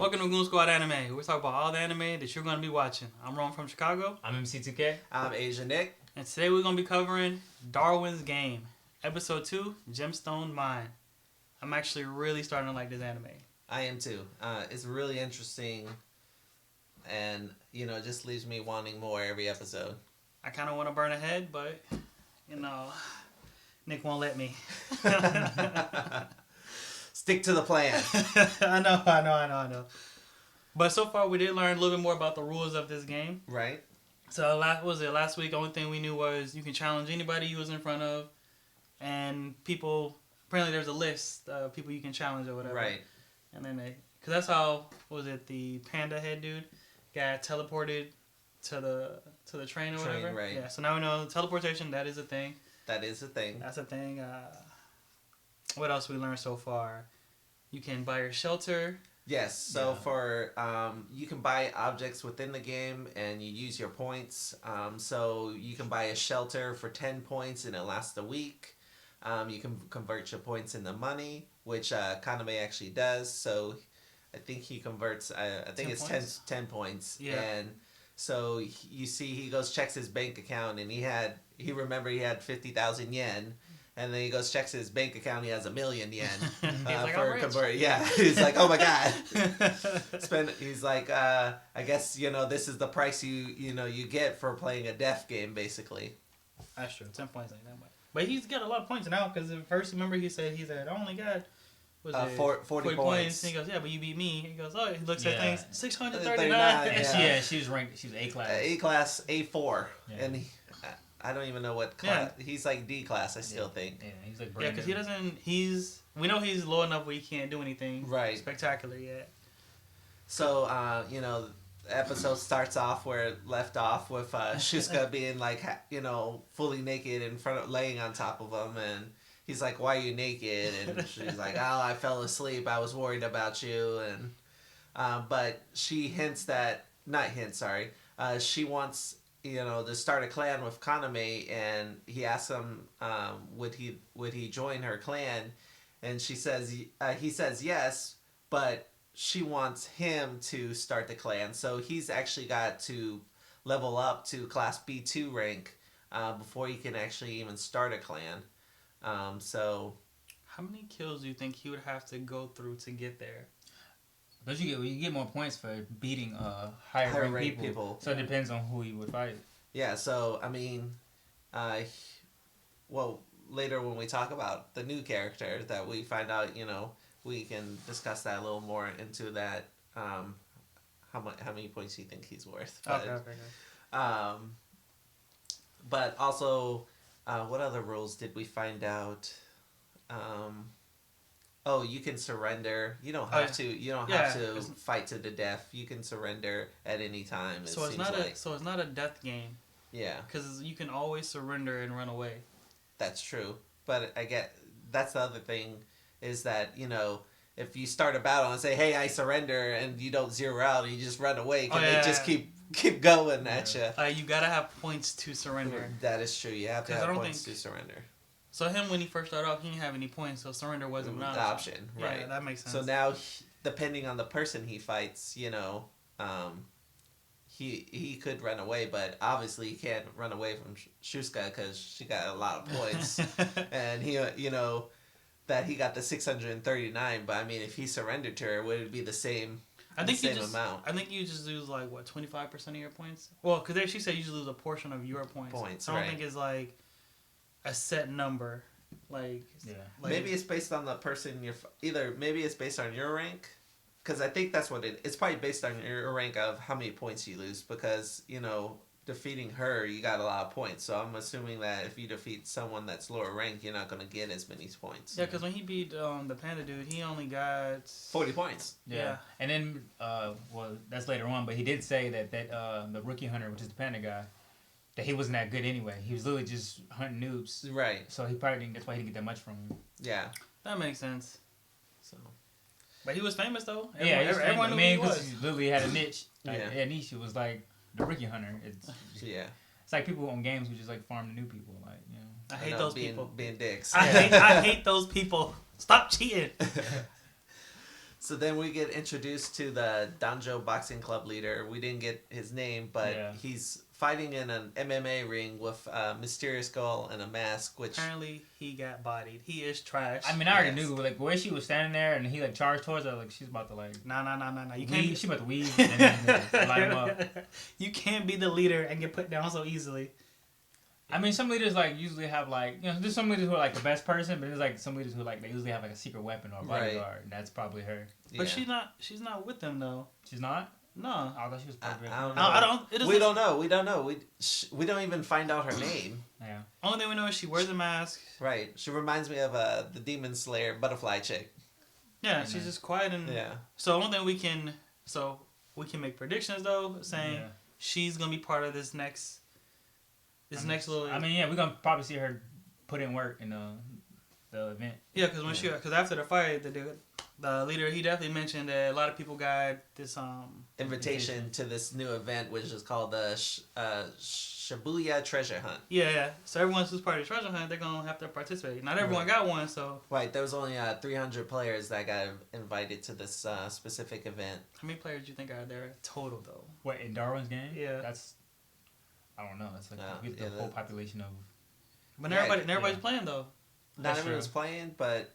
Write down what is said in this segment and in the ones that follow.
Welcome to Goon Squad Anime. We're talking about all the anime that you're going to be watching. I'm Ron from Chicago. I'm MC2K. I'm Asian Nick. And today we're going to be covering Darwin's Game, Episode 2, Gemstone Mine. I'm actually really starting to like this anime. I am too. It's really interesting, and it just leaves me wanting more every episode. I kind of want to burn ahead, but Nick won't let me. Stick to the plan. I know. But so far we did learn a little bit more about the rules of this game. Right. So last week? The only thing we knew was you can challenge anybody you was in front of, and people. Apparently, there's a list of people you can challenge or whatever. Right. And then because that's how the panda head dude got teleported to the train or whatever. Right. Yeah. So now we know teleportation. That is a thing. That is a thing. That's a thing. What else we learned so far? You can buy your shelter. Yes. So for you can buy objects within the game, and you use your points. So you can buy a shelter for 10 points, and it lasts a week. You can convert your points into money, which Kaname actually does. So I think he converts. I think it's 10 points. Yeah. And so you see, he goes checks his bank account, and he remembered he had 50,000 yen. And then he goes checks his bank account. He has 1,000,000 yen for convert. Yeah, he's like, oh my god. He's like, I guess this is the price you get for playing a deaf game, basically. That's true. 10 points ain't that much. But he's got a lot of points now because at first, remember he said I only got 40 points. And he goes, yeah, but you beat me. He goes, oh, he looks at things 639. Yeah, she was ranked. She was A class. A class, A4, and I don't even know what class. Yeah. He's like D class, I still think. Yeah, he's like because he doesn't. We know he's low enough where he can't do anything spectacular yet. So the episode starts off where it left off with Shusuke being like fully naked in front of laying on top of him, and he's like, "Why are you naked?" And she's like, "Oh, I fell asleep. I was worried about you." And but she hints that she wants to start a clan with Kaname, and he asks him would he join her clan, and he says yes, but she wants him to start the clan, so he's actually got to level up to class B2 rank before he can actually even start a clan. So how many kills do you think he would have to go through to get there? But you get more points for beating higher ranked people. So it depends on who you would fight. Yeah, so I mean, later when we talk about the new character that we find out, we can discuss that a little more into that. How many points do you think he's worth? But, okay. But also, what other rules did we find out? You can surrender. You don't have to. You don't have to fight to the death. You can surrender at any time. So it's not a death game. Yeah. Because you can always surrender and run away. That's true, but that's the other thing is that if you start a battle and say, "Hey, I surrender," and you don't zero out and you just run away, they just keep going at you? You gotta have points to surrender. That is true. You have to have points to surrender. So him, when he first started off, he didn't have any points, so surrender wasn't an option. Right. Yeah, that makes sense. So now, depending on the person he fights, he could run away, but obviously he can't run away from Shusuke because she got a lot of points, and he that he got the 639. But I mean, if he surrendered to her, would it be the same? Amount. I think you just lose 25% of your points. Well, because she said you just lose a portion of your points. So I don't think it's like a set number. Maybe it's based on the person maybe it's based on your rank, because I think that's what it's probably based on your rank of how many points you lose, because defeating her, you got a lot of points, so I'm assuming that if you defeat someone that's lower ranked, you're not going to get as many points. Yeah, because when he beat the panda dude, he only got 40 points. Yeah. And then that's later on, but he did say that the rookie hunter, which is the panda guy, that he wasn't that good anyway. He was literally just hunting noobs. Right. So he probably didn't. That's why he didn't get that much from him. Yeah. That makes sense. So. But he was famous though. Everyone knew he was. Because he literally had a niche. A niche. It was like the rookie hunter. It's like people on games who just farm the new people. I hate those people being dicks. I hate those people. Stop cheating. So then we get introduced to the Danjo Boxing Club leader. We didn't get his name, but he's fighting in an MMA ring with a mysterious skull and a mask, which... Apparently, he got bodied. He is trash. I mean, I already knew, like, the way she was standing there and he, like, charged towards her, like, she's about to, like... Nah. You can't... She's about to weave and then light him up. You can't be the leader and get put down so easily. I mean, some leaders, like, usually have, like... You know, there's some leaders who are, like, the best person, but there's, like, some leaders who, like, they usually have, like, a secret weapon or a bodyguard. And that's probably her. But she's not with them, though. She's not? No. I thought she was probably... I don't know. We don't know. We don't even find out her name. Yeah. Only thing we know is she wears a mask. Right. She reminds me of the Demon Slayer butterfly chick. Yeah, she's just quiet and... Yeah. So only thing we can make predictions, though, saying she's going to be part of this next little... I mean, we're going to probably see her put in work in the event. Yeah, because after the fight, the leader, he definitely mentioned that a lot of people got this invitation to this new event, which is called the Shibuya Treasure Hunt. Yeah. So everyone who's part of the treasure hunt, they're gonna have to participate. Not everyone got one, so. Right, there was only 300 players that got invited to this specific event. How many players do you think are there total, though? What, in Darwin's game? Yeah. That's, I don't know. It's like the whole population of. But everybody's playing though. Not everyone's playing, but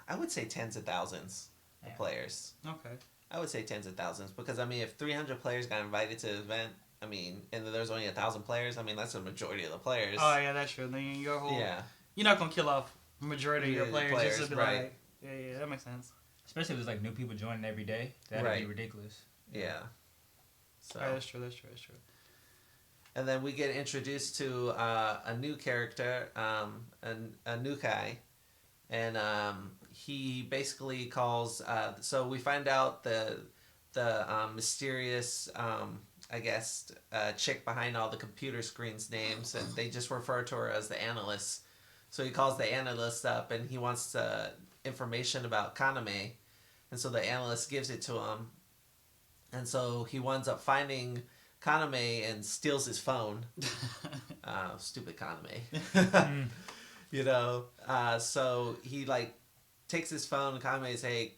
I would say tens of thousands of players. Okay. I would say tens of thousands because, I mean, if 300 players got invited to the event, I mean, and there's only 1,000 players, I mean, that's the majority of the players. Oh, yeah, that's true. Then your whole... Yeah. You're not going to kill off the majority of your players just to be like... Yeah, that makes sense. Especially if there's, like, new people joining every day. That would be ridiculous. Yeah. So. That's true. And then we get introduced to a new character, a new guy. And he basically calls... so we find out the mysterious, I guess, chick behind all the computer screens names, and they just refer to her as the analyst. So he calls the analyst up, and he wants information about Kaname. And so the analyst gives it to him. And so he winds up finding Kaname and steals his phone. Stupid Kaname. You know, so he, like, takes his phone, and Kaname's, hey,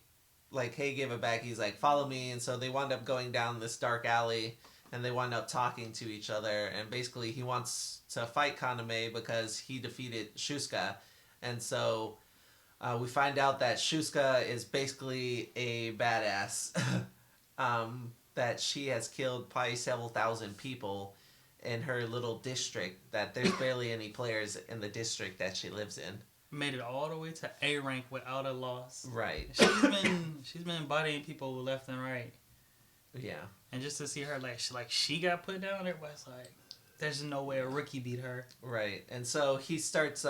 give it back. He's like, follow me. And so they wind up going down this dark alley, and they wind up talking to each other. And basically he wants to fight Kaname because he defeated Shusuke. And so we find out that Shusuke is basically a badass. That she has killed probably several thousand people in her little district, that there's barely any players in the district that she lives in. Made it all the way to A rank without a loss. Right. She's been bodying people left and right. Yeah. And just to see her she got put down, everybody's like, there's no way a rookie beat her. Right. And so he starts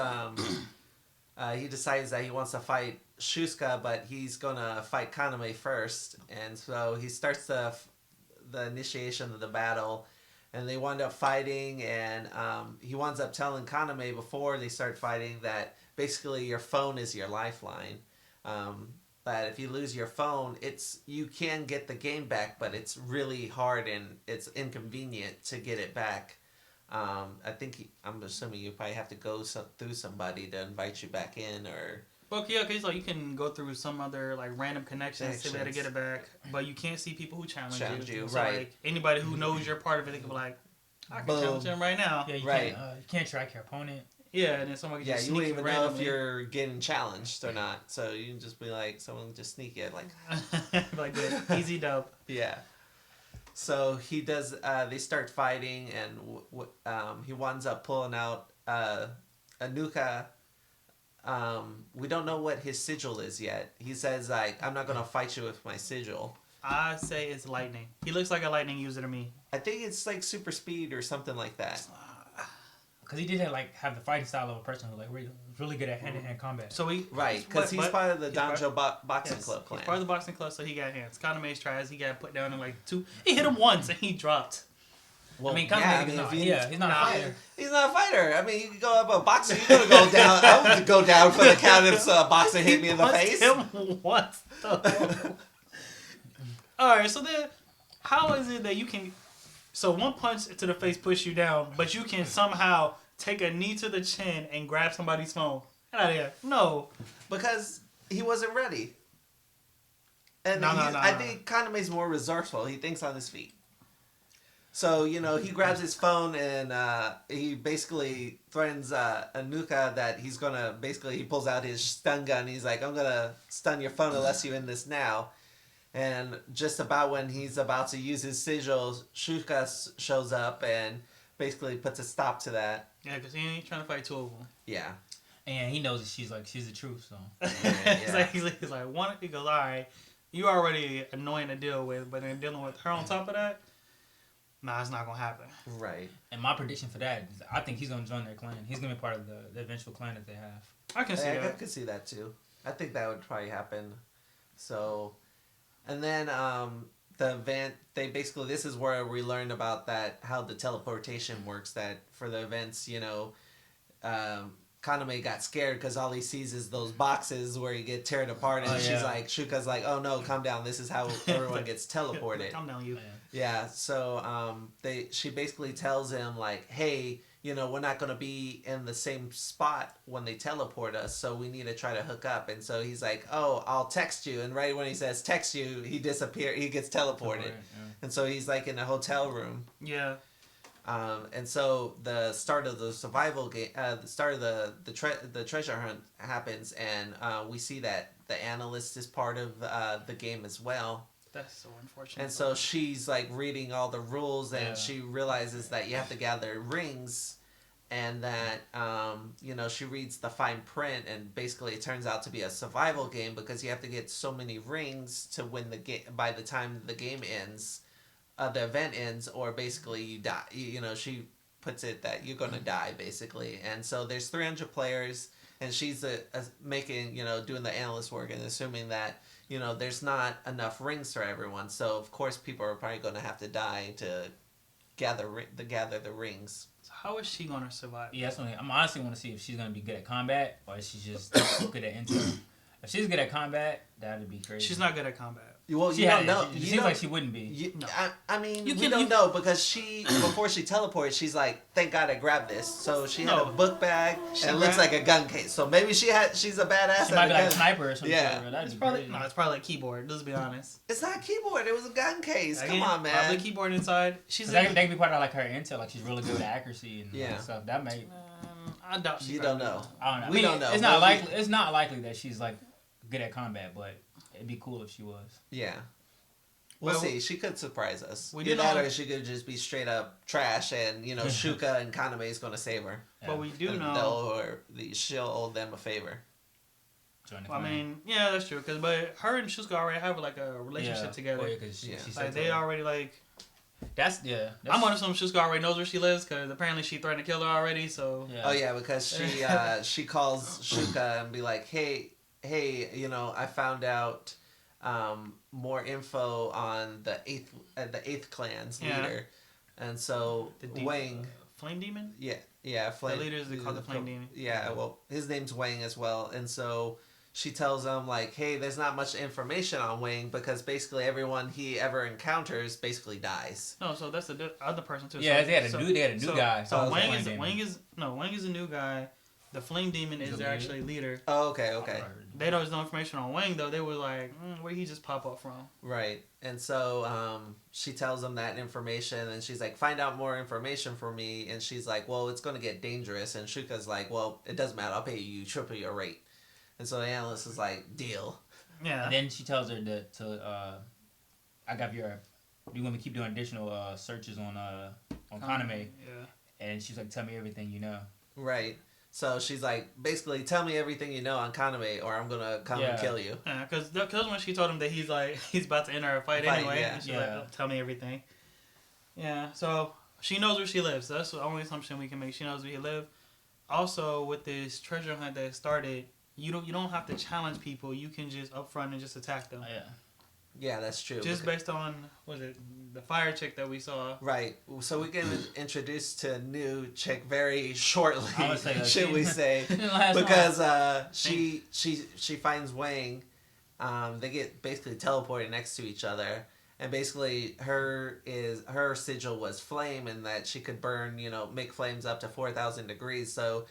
he decides that he wants to fight Shusuke, but he's gonna fight Kaname first. And so he starts the initiation of the battle, and they wind up fighting, and he winds up telling Kaname before they start fighting that basically your phone is your lifeline. That if you lose your phone, you can get the game back, but it's really hard and it's inconvenient to get it back. I'm assuming you probably have to go through somebody to invite you back in, or... Well, yeah, okay, so you can go through some other, like, random connections to be able to get it back, but you can't see people who challenge you. So, right. Like, anybody who knows you're part of it, they can be like, I can challenge him right now. Yeah, you can't track your opponent. Yeah, and then someone can just you sneak wouldn't you even know randomly. if you're getting challenged or not. So you can just be like, someone just sneak it, like... like that. Easy dub. Yeah. So he does, they start fighting, and he winds up pulling out Anuka. We don't know what his sigil is yet. He says, like, I'm not going to fight you with my sigil. I say it's lightning. He looks like a lightning user to me. I think it's like super speed or something like that. Because he did have the fighting style of a person who really good at hand-to-hand combat. So because he's part of the Danjo Boxing Club clan. He's part of the boxing club, so he got hands. Kaname's tries. He got put down in like 2. He hit him once and he dropped. Well, I mean, he's not a fighter. He's not a fighter. I mean, you can go up a boxer, you're gonna go down. I would go down for the count if a boxer hit me in the face. Him once. All right, so then, how is it that you can? So one punch to the face push you down, but you can somehow take a knee to the chin and grab somebody's phone. Get out of here. No. Because he wasn't ready. And No. I think Kaname's more resourceful. He thinks on his feet. So, you know, he grabs his phone and he basically threatens Anuka that he's going to, basically, he pulls out his stun gun. He's like, I'm going to stun your phone unless you end this now. And just about when he's about to use his sigil, Shuka shows up and basically puts a stop to that. Yeah, because he ain't trying to fight two of them. Yeah. And he knows that she's the truth, so. Yeah. He's like, one, he goes, all right, you already annoying to deal with, but then dealing with her on top of that, nah, it's not going to happen. Right. And my prediction for that is I think he's going to join their clan. He's going to be part of the eventual clan that they have. I can see I that. could see that too. I think that would probably happen. So, and then the event, they basically, this is where we learned about that, how the teleportation works, that for the events, you know, Kaname got scared because all he sees is those boxes where you get teared apart, and she's like, Shuka's like, oh no, calm down, this is how everyone gets teleported. Calm down, you. Yeah, so she basically tells him like, hey, you know, we're not going to be in the same spot when they teleport us, so we need to try to hook up. And so he's like, oh, I'll text you. And right when he says text you, he disappears, he gets teleported. And so he's like in a hotel room. Yeah. And so the start of the survival game, the start of the treasure hunt happens, and we see that the analyst is part of the game as well. That's so unfortunate. And so she's like reading all the rules, and she realizes that you have to gather rings, and that you know, she reads the fine print, and basically it turns out to be a survival game because you have to get so many rings to win the game by the time the game ends. The event ends, or basically you die. You know, she puts it that you're gonna die basically, and so there's 300 players, and she's making, you know, doing the analyst work and assuming that, you know, there's not enough rings for everyone, so of course people are probably gonna have to die to gather the rings. So how is she gonna survive? Yeah, that's what I'm honestly want to see if she's gonna be good at combat or if she's just good at intel. If she's good at combat, that'd be crazy. She's not good at combat. Well, you don't know. It seems like she wouldn't be. No. I mean, we don't know because she, before she teleports, she's like, thank God I grabbed this. So she had a book bag and it looks like a gun case. So maybe she's a badass. She might be like a sniper or something. Yeah. It's probably like a keyboard. Let's be honest. It's not a keyboard. It was a gun case. Come on, man. Probably a keyboard inside. That could be part of like her intel. Like she's really good at accuracy and stuff. That may. I doubt she. You don't know. I don't know. We don't know. It's not likely. It's not likely that she's like good at combat, but it'd be cool if she was. Yeah. We'll see. She could surprise us. We Either that, or she could just be straight up trash, and you know, Shuka and Kaname is gonna save her. But we do know she'll owe them a favor. I mean, yeah, that's true. But her and Shuka already have like a relationship together. Oh, yeah, because she like they already like. I'm gonna assume Shuka already knows where she lives because apparently she threatened to kill her already. So. Yeah. Oh yeah, because she calls Shuka and be like, hey, you know, I found out more info on the eighth clan's leader, and so Wang, Flame Demon. Yeah, Flame. The leader is called the Flame Demon. Yeah, well, his name's Wang as well, and so she tells him like, hey, there's not much information on Wang because basically everyone he ever encounters basically dies. No, so that's the other person too. Yeah, they had a new guy. So Wang is a new guy. The Flame Demon is their actually leader. Oh, okay. They don't know information on Wang though. They were like, where did he just pop up from? Right, and so she tells them that information, and she's like, find out more information for me. And she's like, well, it's gonna get dangerous. And Shuka's like, well, it doesn't matter. I'll pay you triple your rate. And so the analyst is like, deal. Yeah. And then she tells her I got your. You want me to keep doing additional searches on Kaname? Yeah. And she's like, tell me everything you know. Right. So she's like, basically, tell me everything you know on Kaname, or I'm gonna come and kill you. Yeah, because when she told him that he's about to enter a fight anyway, and she's like, oh, tell me everything. Yeah, so she knows where she lives. So that's the only assumption we can make. She knows where he lives. Also, with this treasure hunt that started, you don't have to challenge people. You can just upfront and just attack them. Yeah. Yeah, that's true. Just based on, the fire chick that we saw. Right. So we get introduced to a new chick very shortly, should we say. Because she finds Wang. They get basically teleported next to each other. And basically her sigil was flame, and that she could burn, make flames up to 4,000 degrees. So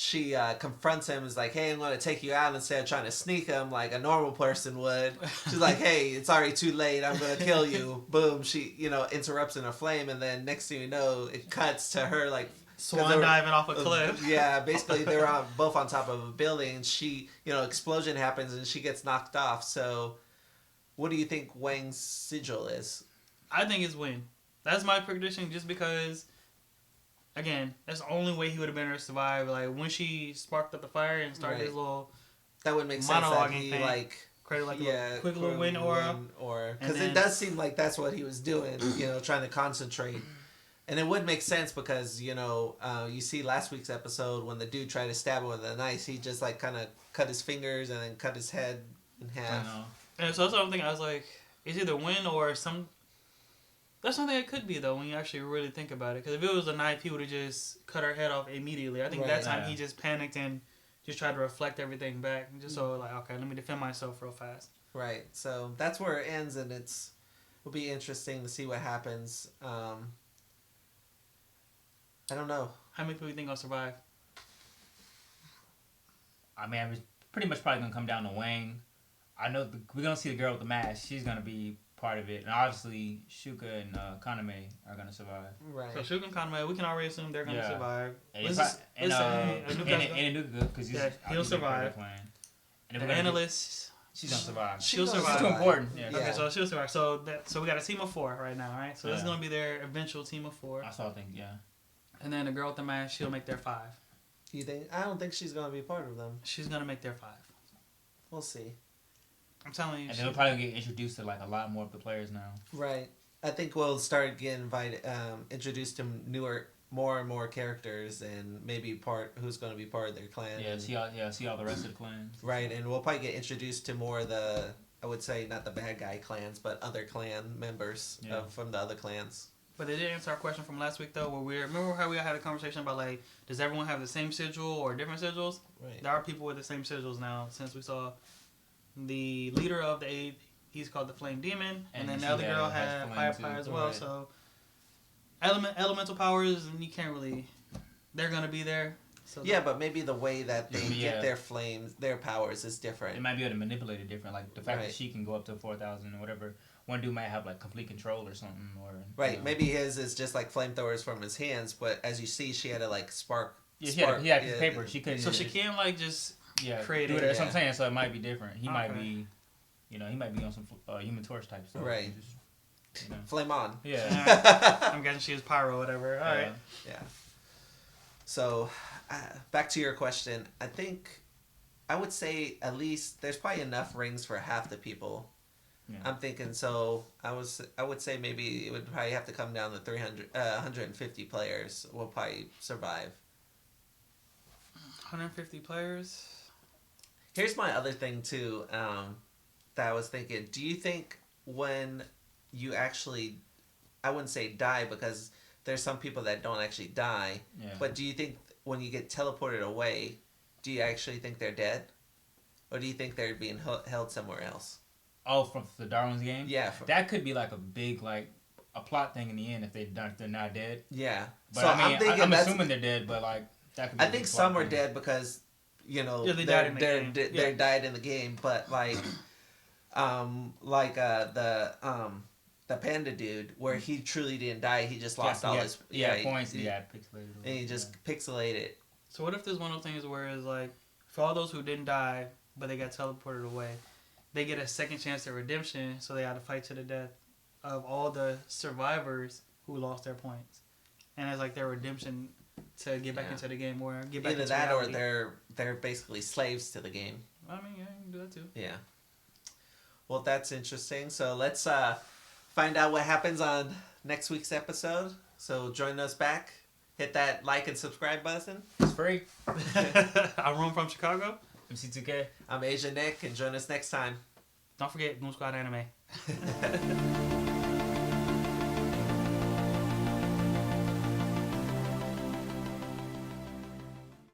she confronts him, is like, hey, I'm going to take you out instead of trying to sneak him like a normal person would. She's like, hey, it's already too late. I'm going to kill you. Boom. She, interrupts in a flame. And then next thing you know, it cuts to her like... Swan diving off a cliff. Yeah, basically they're both on top of a building. And she, explosion happens and she gets knocked off. So what do you think Wang's sigil is? I think it's Wing. That's my prediction just because... Again, that's the only way he would have been able to survive. Like, when she sparked up the fire and started his little... That would make sense that he, created a quick little wind aura. Because it does seem like that's what he was doing, trying to concentrate. And it would make sense because, you see last week's episode when the dude tried to stab him with a knife, he just, kind of cut his fingers and then cut his head in half. And so that's what I'm thinking. I was like, it's either wind or some... That's something it could be, though, when you actually really think about it. Because if it was a knife, he would have just cut her head off immediately. I think that time he just panicked and just tried to reflect everything back. Just so, okay, let me defend myself real fast. Right. So that's where it ends, and it'll be interesting to see what happens. I don't know. How many people do you think will survive? I mean, it's pretty much probably going to come down to Wang. I know we're going to see the girl with the mask. She's going to be... part of it, and obviously Shuka and Kaname are gonna survive. Right. So Shuka and Kaname, we can already assume they're gonna survive. And Anuka, because he'll survive. And the analyst, she's gonna survive. She'll survive. She's too important. Yeah. Okay, so she'll survive. So we got a team of 4 right now, right? So this is gonna be their eventual team of 4. I saw things, And then the girl with the mask, she'll make their 5. You think? I don't think she's gonna be part of them. She's gonna make their 5. We'll see. I'm telling you. And they'll probably get introduced to a lot more of the players now. Right. I think we'll start getting introduced to more and more characters, and maybe who's going to be part of their clan. See all the rest of the clans. Right, and we'll probably get introduced to more of the, I would say, not the bad guy clans, but other clan members from the other clans. But it did answer our question from last week, though, where remember how we had a conversation about, does everyone have the same sigil or different sigils? Right. There are people with the same sigils now, since we saw the leader of the 8th, he's called the Flame Demon, and then the other girl had Fire as well, so elemental powers, and you can't really... They're going to be there. So but maybe the way that they get their flames, their powers is different. They might be able to manipulate it different, the fact that she can go up to 4,000 or whatever. One dude might have complete control or something, or maybe his is just flamethrowers from his hands, but as you see, she had to spark. Yeah, he had his paper. She couldn't. So she can't just create do it. That's what I'm saying. So it might be different. He might be, he might be on some Human Torch type stuff. Right. Flame on. Yeah. I'm guessing she was pyro or whatever. All right. Yeah. So, back to your question. I would say at least there's probably enough rings for half the people. Yeah. I'm thinking so. I would say maybe it would probably have to come down to 150 players will probably survive. 150 players. Here's my other thing too. That I was thinking. Do you think when you actually, I wouldn't say die because there's some people that don't actually die. Yeah. But do you think when you get teleported away, do you actually think they're dead, or do you think they're being held somewhere else? Oh, from the Darwin's game? Yeah. That could be a big, a plot thing in the end if they're not dead. Yeah. But so I'm assuming they're dead, but, that could be I think some are dead because, they died in the game. But, the panda dude, where he truly didn't die, he just lost all his... points, he had pixelated. And he just pixelated. So what if there's one of those things where it's for all those who didn't die, but they got teleported away, they get a second chance at redemption, so they had to fight to the death of all the survivors who lost their points, and it's their redemption to get back into the game or get back. Either into that reality. Or they're basically slaves to the game. I mean, yeah, you can do that too. Yeah. Well, that's interesting. So let's find out what happens on next week's episode. So join us back. Hit that like and subscribe button. It's free. I'm Ron from Chicago. MC2K. I'm Asian Nick, and join us next time. Don't forget Goon Squad Anime.